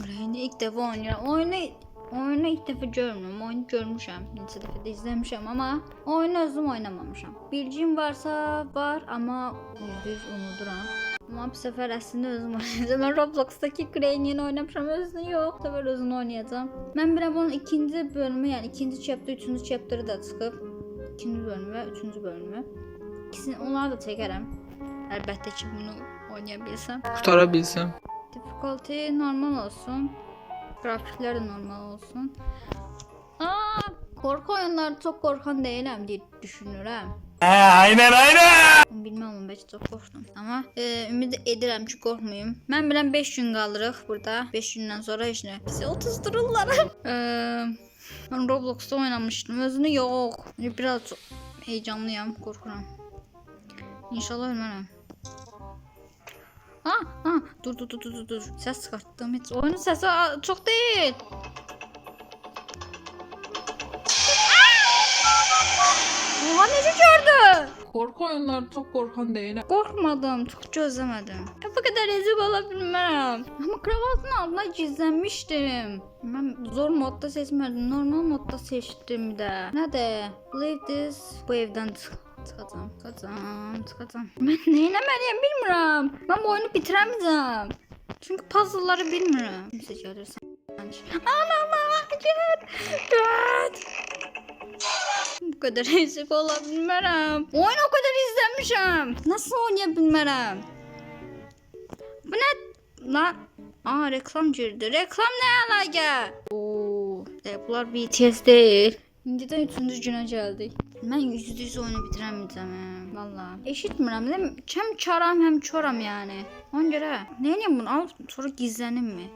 Reyni ilk defa oynuyorum. Oyunu ilk defa görmüyorum. Oyunu görmüşəm. Neçə dəfə də izləmişəm amma oyunu özüm oynamamışam. Bilgim varsa var amma %100 unuduram. Ama bu sefer aslında özüm oynayacağım. Ben Roblox'taki Crane'ini oynamışam, özünü yok. Bu sefer özünü oynayacağım. Ben bir bunun ikinci bölümü, yani ikinci chapter, üçüncü chapter'ı da çıkıp ikinci bölümü ve üçüncü bölümü. İkisini onları da çekerim. Elbette ki bunu oynayabilsem. Kurtarabilsem. Difficulty normal olsun. Grafikler de normal olsun. Korku oyunları çok korkan değilim diye düşünürüm. Aynen. Bilmem, belki çok korktum. Ama ümid edirəm ki qorxmayım. Mən bilən 5 gün qalırıq burada. 5 gündən sonra heç nə. Bizi otuzdururlar. Ben Roblox'ta oynamıştım. Özünü yok. Biraz çok heyecanlıyım. Korkuram. İnşallah ölmərəm. Dur. Ses çıkarttım. Hiç oyunun sesi çok değil. Oha, necə gördü? Korku oyunları çok korkan değilim. Korkmadım, çok gözlemedim. Bu kadar rezil olabilmem. Ama kravatın altına gizlenmiştim. Ben zor modda seçmedim, normal modda seçtim de. Ne de? Leave this. Bu evden çıkacağım. Ben neyləməliyəm bilmirəm. Ben bu oyunu bitiremeyeceğim. Çünkü puzzle'ları bilmirəm. Kimse görürsə. Anam, git. Bu kadar rezil olabilmərəm. Oyun o kadar izlemişim. Nasıl oynayabilmərəm? Bu ne lan? Reklam girdi. Reklam ne əlaqə? Bunlar BTS değil. İndidən 3-cü günə gəldik. Mən %100 oyunu bitirəməyəcəm. Vallahi. Eşitmirəm. Həm karam, həm çoram yani. Ona görə nəyəm bunu? Al sonra gizlənim mi?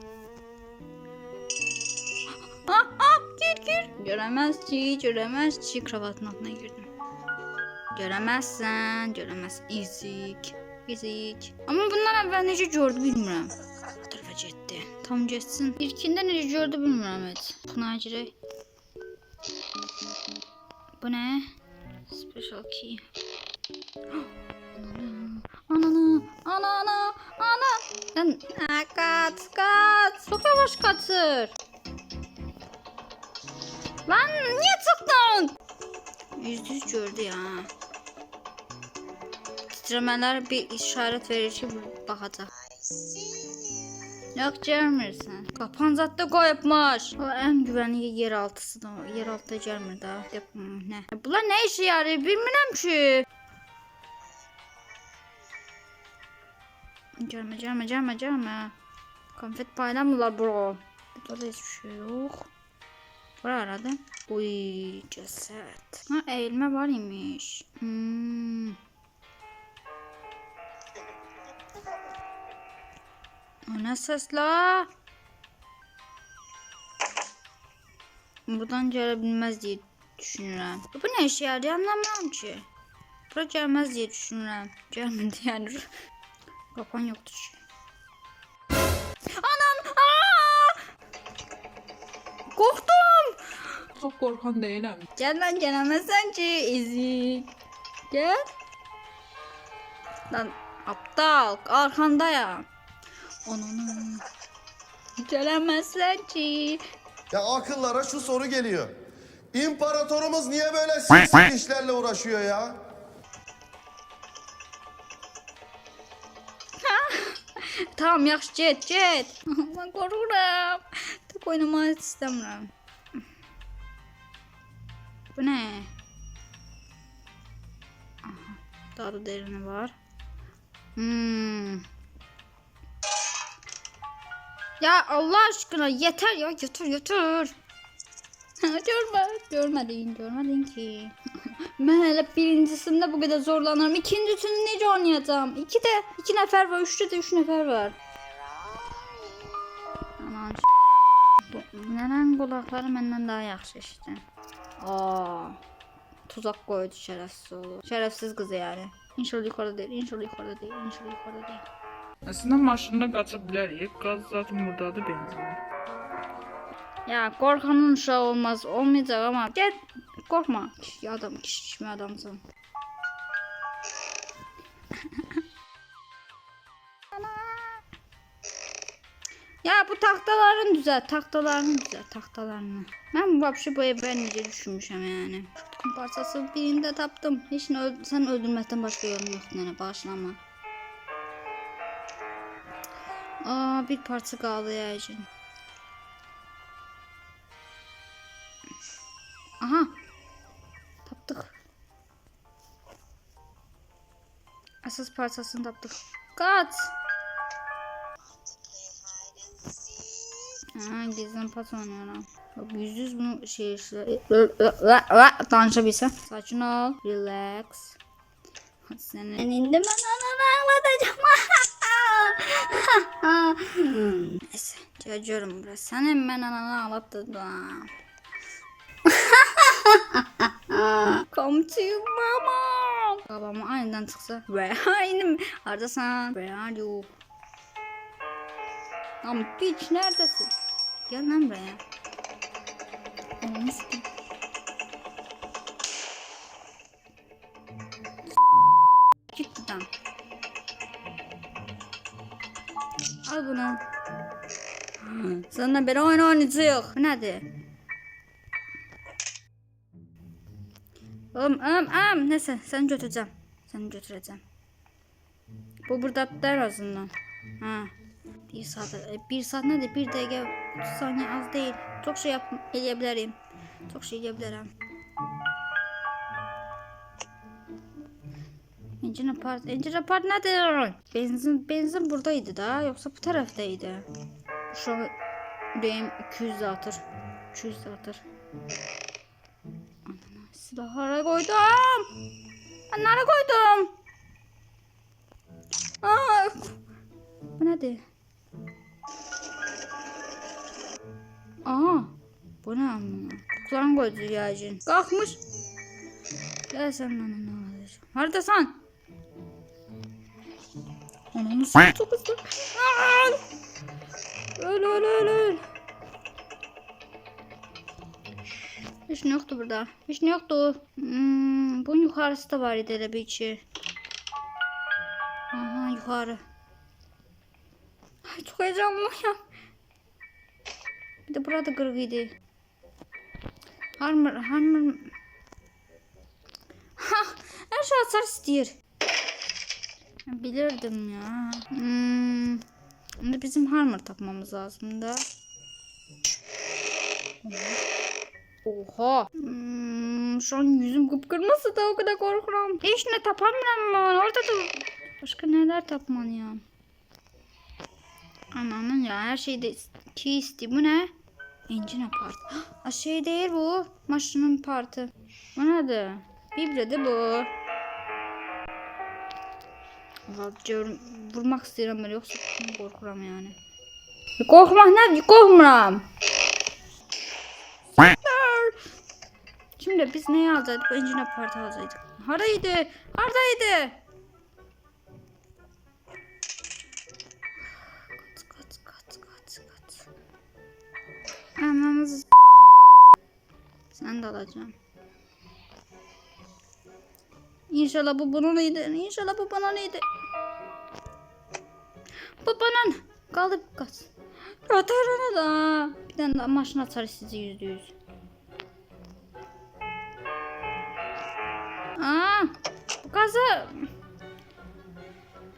Gir. Göremez ki. Kravatın altına girdim. Göremezsen. Ezik. Ama bundan əvvəl necə gördü bilmirəm. Bu tarafa getdi. Tam getsin. İlkində necə gördü bilmirəm heç. Buna girək. Bu ne? Special key. Ana. Kaç. Çok yavaş kaçır. Lan niye çıktın? %100 gördü ya. Titremeler bir işaret verir ki bakacak. Yok, görmürsən. Qapan da koyupmuş. En güvenli yeraltısı da. Yeraltıda gelmir daha. Ne? Bunlar ne işe yarıyor bilmirəm ki. Gelme. Konfet paylamırlar bro. Burada da hiçbir şey yok. Bura aradı. Uy, ceset. Eğilme var imiş. O ne ses la? Buradan gelebilmez diye düşünürəm. Bu ne işe yarıyor anlamıyorum ki. Bura gelmez diye düşünürəm. Gelmedi yani. Kapan yoktu ki. Anam! Korktum. Çok korkan değilim. Gel lan, gelemezsen ki ezik. Gel. Lan aptal, arkandayım. Onun. Gelemezsen ki. Ya akıllara şu soru geliyor. İmparatorumuz niye böyle sinsi işlerle uğraşıyor ya? Tamam, yaxşı get. Ben korkuram. Tek oynamak istemiyorum. Bu ne? Aha, daha da derini var. Ya Allah aşkına yeter ya, götür. Görmedin ki. Ben hele birincisinde bu kadar zorlanırım. İkincisini nece oynayacağım? İki nefer var, üçte de 3 nefer var. Aman nenen kulakları benden daha yaxşı işte. Tuzak koydu, şerefsiz olur. Şerefsiz kız yani. İnşallah yukarıda değil. Aslında maşında kaçabilirik. Gaz zaten buradadır, benzin. Ya korkanın uşağı olmayacak ama gel korkma. Kişi adamsın. Ya bu taxtalarını düzelt, taxtalarını. Ben vapşı bu evi necə düşünmüşəm yani. Tutqun parçası birində tapdım. Heç nə sən öldürməkdən başqa yolun yoxdur nənə, bağışlama. Aa, bir parça qaldı yəqin. Aha. Tapdıq. Əsas parçasını tapdıq. Qaç. Ha, gizlen pas oynuyorum. Yüz bunu şey işte. Danışabilsem. Sakin ol. Relax. Senin elinde ben ananı ağlatacağım. Neyse. Çocuğum burası. Senin ben ananı ağlattın. Come to mama. Babama aniden çıksa. Where are you? Neredesin? Where are you? Lan bitch neredesin? Gel lan buraya. Olmuş ki. Git buradan. Al bunu. Sana bir oyun oynayacağız. Bu nedir? Neyse seni götüreceğim. Seni götüreceğim. Bu burada der azından. Ha. Bir saat nedir? Bir dakika 30 saniye az değil. Çok şey eləyə Çok şey eləyə Engine part nedir? Benzin buradaydı da, yoksa bu taraftaydı. Şu an ürəyim 200 atır. 200 atır. Silahlara koydum. Ben nereye koydum? Aa, bu nedir? Aa, bu ne amma? Kuklan koydu yaycın. Kalkmış. Gel sen bana ne olacak? Neredesin? Ananı s*** çok hızlı. Öl. Hiç ne yoktu burada. Hiç ne yoktu. Bunun yukarısı da var idi bir içi. Aha yukarı. Ay çok heyecanlıyım. Bir de burada kırgıydı. Harmer. Ha, her şey atar istiyor. Bilirdim ya. Şimdi bizim Harmer tapmamız lazım da. Oha. Şu an yüzüm kıpkırmızı da o kadar korkuyorum. Hiç ne tapamıyorum ben. Orada da başka neler tapmalıyım. Aman ya her şeyde ki isti. Bu ne? Engine part. Şey değil bu. Maşının partı. Bu nedir? Bibre bu. Diyorum vurmak istiyorum böyle yoksa korkuram yani. Korkmak ne? Korkmuram. Şimdi biz neyi alacaktık? Bu engine partı alacaktık. Haradaydı? Kaç. Anamız. Sen de alacağım. İnşallah bu bunun iyiydi. Bu bunun. Kaldı kaç. Rotarına da. Bir tane daha maşın atar sizi %100. Bu gazı.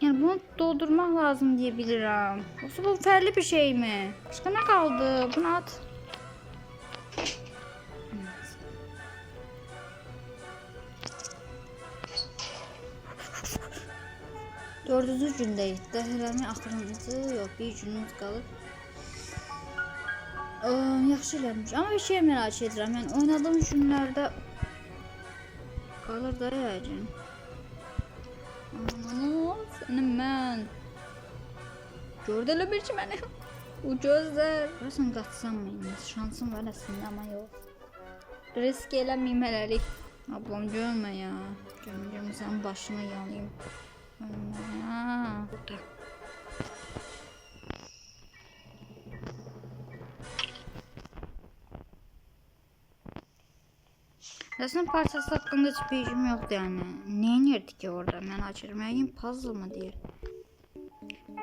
Yani bunu doldurmak lazım diye bilirim. Yoksa bu ferli bir şey mi? Başka ne kaldı? Bunu at. Dördüncü gündeyiz. Dəhrəmin axırıncı yox, bir günümüz qalıb. Yaxşı eləmiş. Amma bir şey merak edirəm. Yəni oynadığım günlərdə qalır da yəqin. Sənin mən. Gördü elə bir ki məni. Bu gözlər. Görəsən qaçsam mı? Şansım var əslində amma yox. Risk eləməyim hələlik. Ablam görmə ya. Görməyim sənin başına yanayım. Burada. Resmin parçası hakkında hiçbir bilgim yoktu yani. Ne yerdi ki orada? Ben açırım. Puzzle mı diyor?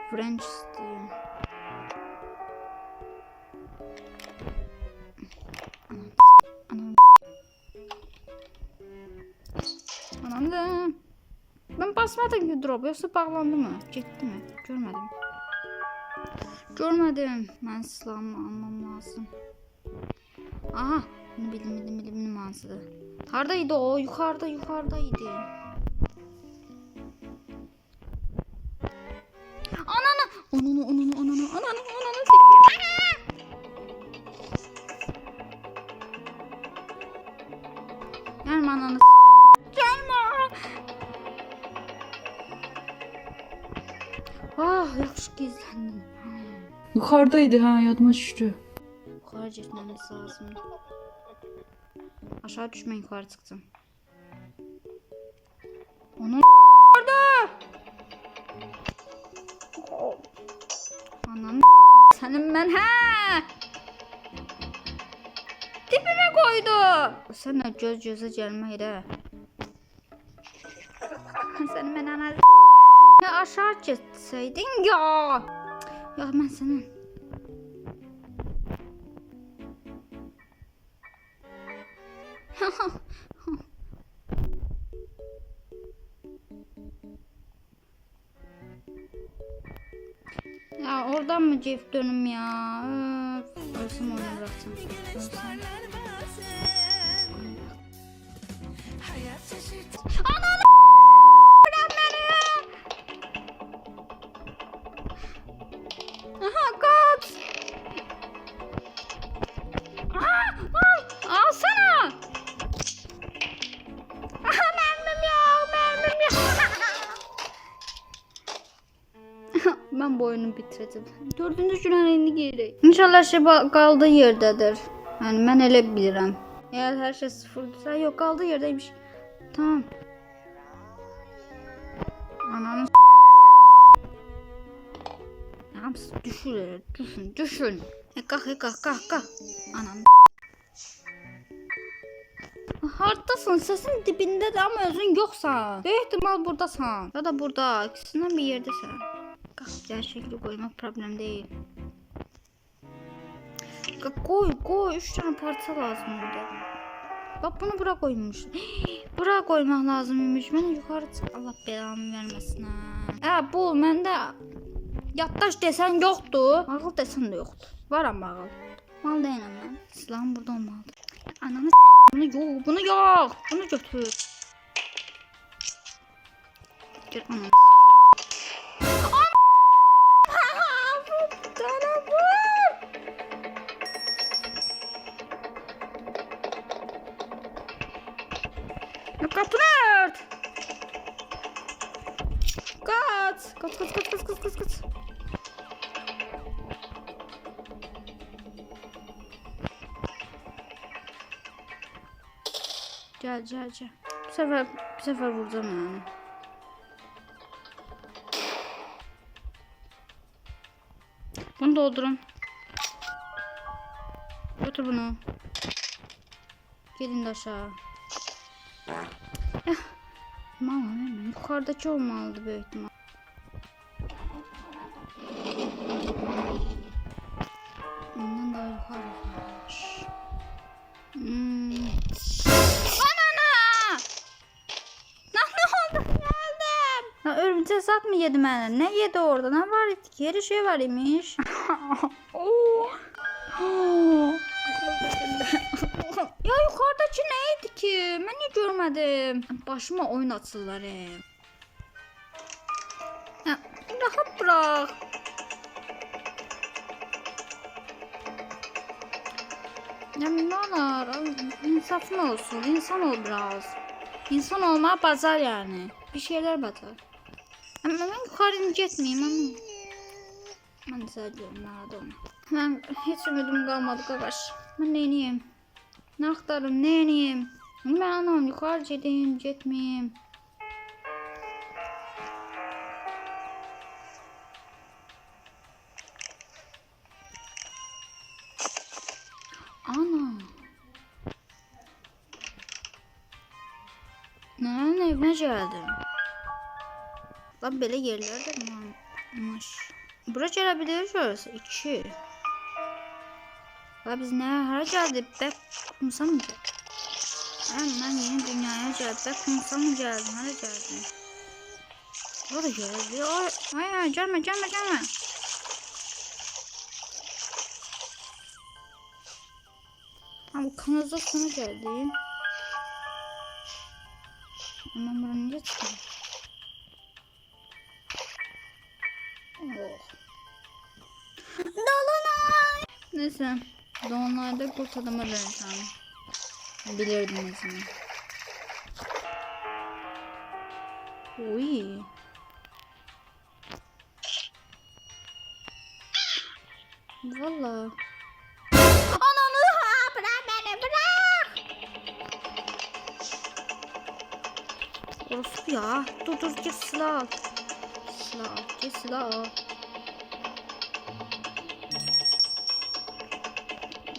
French diyor. Anam. Anam da. Ben basmadım ki drop yoksa bağlandı mı? Gitti mi? Görmedim. Görmedim. Ben silahımı almam lazım. Aha. Bunu bildim hansıdır. Haradaydı o? Yukarıdaydı. Ananı. Gelme ananı gelme. Ah yaxşı gizlendim. Yukarıdaydı ha, yadıma düştü. Yukarı gitmemiz lazım. Aşağı düşme, yukarı çıktım. Onun orada. Ananı senin ben ha. Dibime koydu. Sen de göze gelmeyi de. Sen ben ananı ya aşağı gitseydin ya. Ya ben senin. Ya oradan mı cep dönüm ya? Ölsün onu bıraksın. Ananı bırak beni. Aha kaç. Alsana. Aha mermim yok. Ben bu oyunu bitirdim. 4. günahını geri. İnşallah şey kaldığı yerdedir. Yani ben öyle bilirim. Eğer her şey sıfırdaysa yok kaldığı yerdeymiş. Tamam. Ananı Hamsi düşün. Kalk. Anam. Haradasın, sesin dibindedir ama özün yoksa. Büyük ihtimal buradasan. Ya da burada, ikisinden bir yerdesən. Kalk, gerçekli koymak problem değil. Koy, 3 tane parça lazım burada. Bak bunu bura koymuş. Bura koymak lazımmış. Ben yukarı çık. Allah belamı vermesin ha. Bu məndə yaddaş desen yoktu. Ağıl desen de yoktu. Varam ağıl. Mal değilim ben. Silahım burada olmalıdır. Ananı bunu yok. Bunu götür. Gel ananı kapını ört. Kaç. Gel. Bu sefer vuracağım yani. Bunu doldurun. Götür bunu. Gelin de aşağı. Mama yukarıdaki olmalıdı büyük ihtimal. Ondan daha yukarı varmış. Anana! Ne oldu? Geldim. Ya örümcek zat mı yedi benden? Ne yedi orada? Ne var idi ki? Her şey var imiş. Ya yukarıdaki neydi ki? Ben niye görmedim? Başıma oyun atırlar hep. Ya rahat bırak. Ya ne olur insafın olsun. İnsan ol biraz. İnsan olmaya bazar yani. Bir şeyler batar. Ama ben yukarı gitmeyeyim ama. Ben de sadece nerede onu. Ben hiç ümidim kalmadı kardeş. Ben neyim? Ne aktarım neyim? Ben anam yukarı gitmeyeyim. Ana. Nenenin evine geldim. Lan böyle yerler de varmış. Bura gelebilir şurası 2. Ya biz ne hara geldik? Bek kumsa mı geldik? Ben yeni dünyaya geldim. Bek kumsa mı geldim? Hara geldim? O da geldi. Ay gelme. Ha bu kanalizasyona geldi. Ama ben niye çıkıyorum? Oh. Dolunay! Neyse. Dolunayda kurt adama döneceğim. Bilirdiniz mi? Uy. Valla. Ananı ha! Bırak beni bırak! Orası ya. Dur git silah al. Silah al.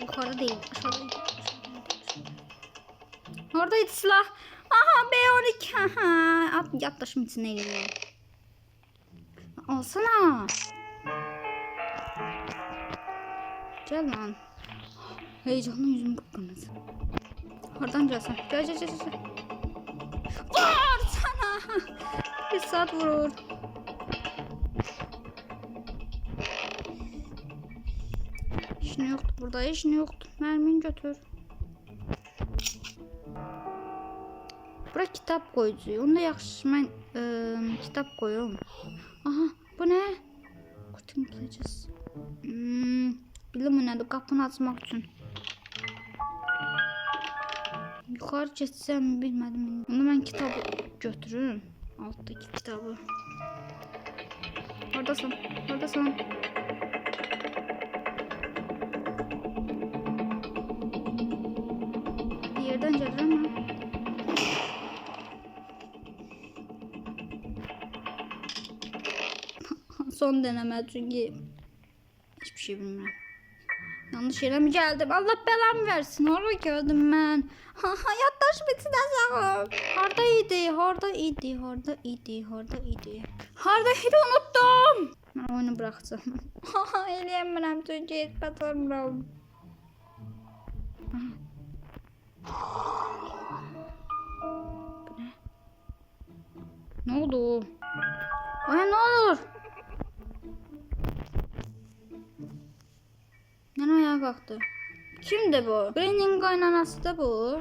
Yukarı değil. Aşağıdaydı. Oradaydı silah. Aha B12. Aha. At taşım içine geliyor. Alsana. Gel lan. Heyecanla yüzüm kıpkırmızı. Oradan gelsin. Gel. Vur sana. Bir saat vurur. İşini yoktu burada. İşini yoktu. Mermini götür. Bura kitap koyucu. Onda yaxşı mən kitap koyuyorum. Aha bu ne? Kutum bulacağız. Bilim nədir? Qapını açmaq üçün. Yuxarı geçsəm bilmədim. Onda mən kitabı götürürüm. Alttaki kitabı. Oradasan. Bir yerden gelir ama. Son deneme çünkü hiçbir şey bilmiyorum. Yanlış yere mi geldim? Allah belamı versin. Oraya geldim ben. Yattaş bitsin azağım. Hardaydı unuttum. Ben oyunu bırakacağım. Eləyəmirəm çünkü hiç batamıram. Ne oldu? Ay ne olur? Neden ayağa kalktı? Kimdi bu? Bren'in kaynanası da bu.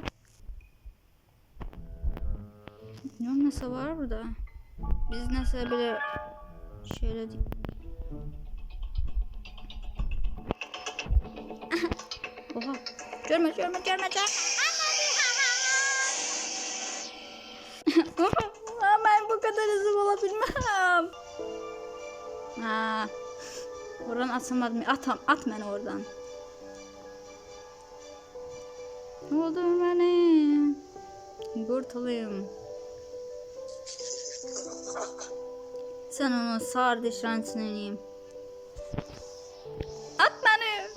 Bilmiyorum nesi var burada. Biz nesi bile şöyle değil. Oha. Görme. Ben bu kadar hızlı olabilmem. Oradan atamadım. At beni oradan. Ne oldu beni? Kurtulayım. Sen onu sağır dişlerin içine ineyim. At beni.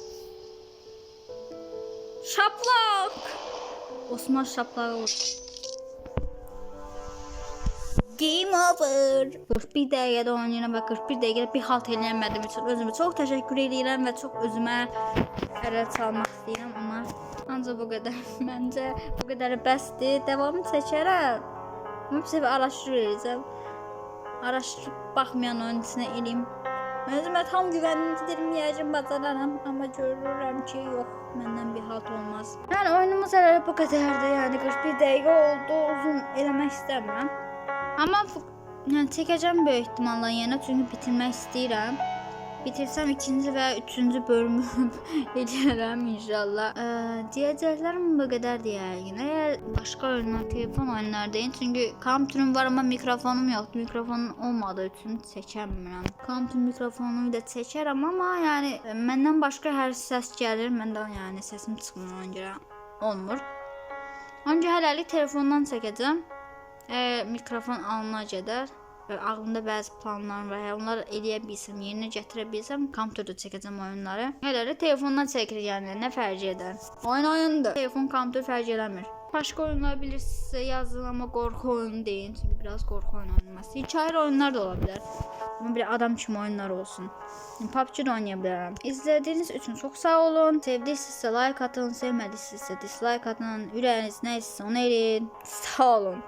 Şaplak. Osman şaplağı vur. Game over. 41 dəqiqədə oynayıram və 41 dəqiqədə bir halt eləyəmədiyim üçün özümə çox təşəkkür edirəm və çox özümə ələ çalmaq istəyirəm, amma ancaq bu qədər. Məncə bu qədər bəsdir. Davamını çəkərəm. Mən bir səfər araşdıracağam. Araşdırıb baxmayan oyun içinə eləyim. Özümə tam güvənlidirəm, yiyəcəm, bacararam, amma görürəm ki, yox, məndən bir halt olmaz. Yəni oyunumuz hələ bu qədərdir. Yəni 41 dəqiqə oldu. Uzun eləmək istəmirəm. Ama yani çekeceğim büyük ihtimalle yine çünkü bitirmek istedim. Bitirsem ikinci ve üçüncü bölümü edeceğim inşallah. Diyeceklerim bu kadar diyelim. Eğer başka oyunlar, telefon oyunlar değil çünkü kamptürüm var ama mikrofonum yoktu. Mikrofonum olmadığı için çekemiyorum. Kamptür mikrofonumu da çekerim ama yani benden başka her ses gelir. Benden yani sesim çıkmıyor ona göre olmur. Önce hələlik telefondan çekeceğim. Mikrofon alına gedər və ağlımda bəzi planlarım var. Onları eləyə bilsəm, yerinə gətirə bilsəm, kompüterdə çəkəcəm oyunları. Hələ telefondan çəkilir yəni, nə fərq edər? Oyundur. Telefon, kompüter fərq eləmir. Başka oyunlar bilirsinizsə yazın, amma qorxu oyunu deyin. Çünki biraz qorxu oyunu oynanması. Hikaye oyunlar da olabilir. Ama bir adam kimi oyunlar olsun. PUBG de oynayabilirim. İzlediğiniz için çok sağ olun. Sevdiysinizsə like atın, sevmədiysinizsə dislike atın. Ürəyiniz nə istəyirsə onu eləyin. Sağ olun.